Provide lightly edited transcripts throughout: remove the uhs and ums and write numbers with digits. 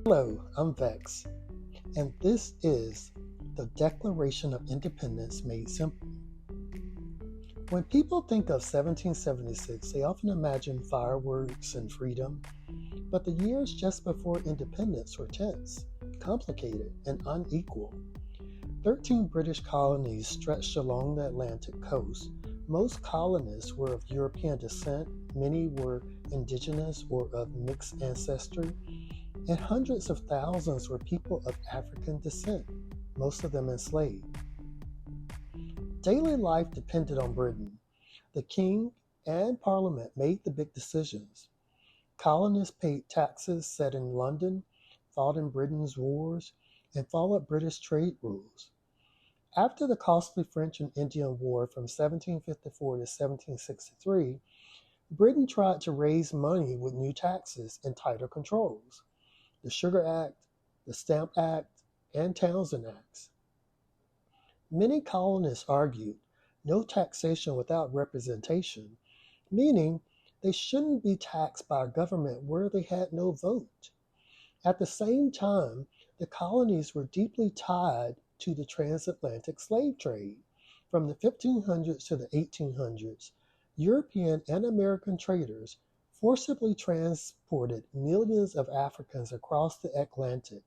Hello, I'm Vex, and this is the Declaration of Independence Made Simple. When people think of 1776, they often imagine fireworks and freedom, but the years just before independence were tense, complicated, and unequal. 13 British colonies stretched along the Atlantic coast. Most colonists were of European descent, many were indigenous or of mixed ancestry, and hundreds of thousands were people of African descent, most of them enslaved. Daily life depended on Britain. The king and parliament made the big decisions. Colonists paid taxes set in London, fought in Britain's wars, and followed British trade rules. After the costly French and Indian War from 1754 to 1763, Britain tried to raise money with new taxes and tighter controls. The Sugar Act, the Stamp Act, and Townshend Acts. Many colonists argued no taxation without representation, meaning they shouldn't be taxed by a government where they had no vote. At the same time, the colonies were deeply tied to the transatlantic slave trade. From the 1500s to the 1800s, European and American traders forcibly transported millions of Africans across the Atlantic.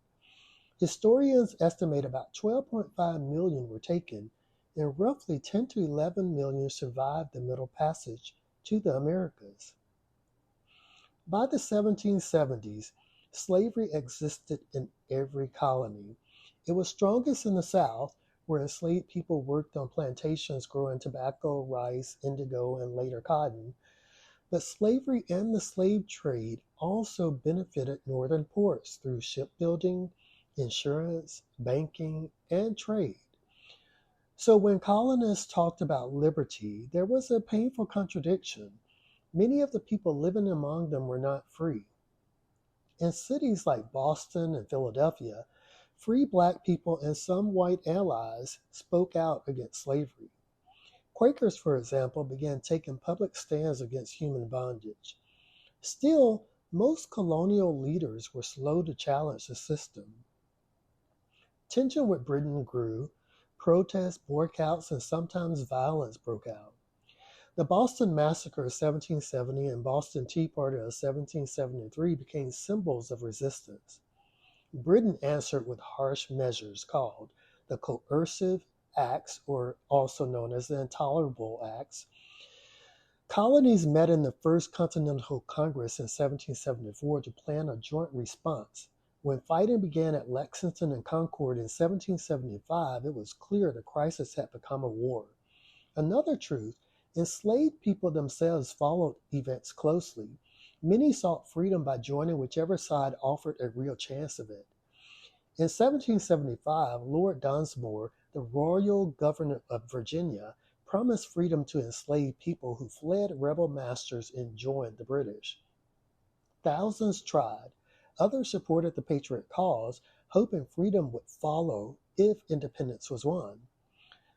Historians estimate about 12.5 million were taken, and roughly 10 to 11 million survived the Middle Passage to the Americas. By the 1770s, slavery existed in every colony. It was strongest in the South, where enslaved people worked on plantations growing tobacco, rice, indigo, and later cotton. But slavery and the slave trade also benefited northern ports through shipbuilding, insurance, banking, and trade. So when colonists talked about liberty, there was a painful contradiction. Many of the people living among them were not free. In cities like Boston and Philadelphia, free black people and some white allies spoke out against slavery. Quakers, for example, began taking public stands against human bondage. Still, most colonial leaders were slow to challenge the system. Tension with Britain grew, protests, boycotts, and sometimes violence broke out. The Boston Massacre of 1770 and Boston Tea Party of 1773 became symbols of resistance. Britain answered with harsh measures called the Coercive Acts, or also known as the Intolerable Acts. Colonies met in the First Continental Congress in 1774 to plan a joint response. When fighting began at Lexington and Concord in 1775, it was clear the crisis had become a war. Another truth, enslaved people themselves followed events closely. Many sought freedom by joining whichever side offered a real chance of it. In 1775, Lord Dunsmore, the royal governor of Virginia, promised freedom to enslaved people who fled rebel masters and joined the British. Thousands tried. Others supported the Patriot cause, hoping freedom would follow if independence was won.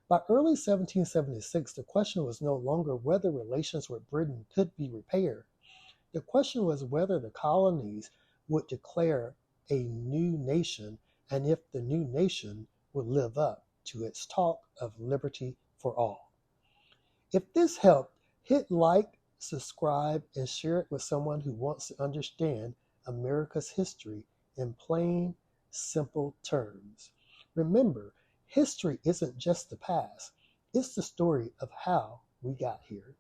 By early 1776, the question was no longer whether relations with Britain could be repaired. The question was whether the colonies would declare a new nation and if the new nation would live up to its talk of liberty for all. If this helped, hit like, subscribe, and share it with someone who wants to understand America's history in plain, simple terms. Remember, history isn't just the past, it's the story of how we got here.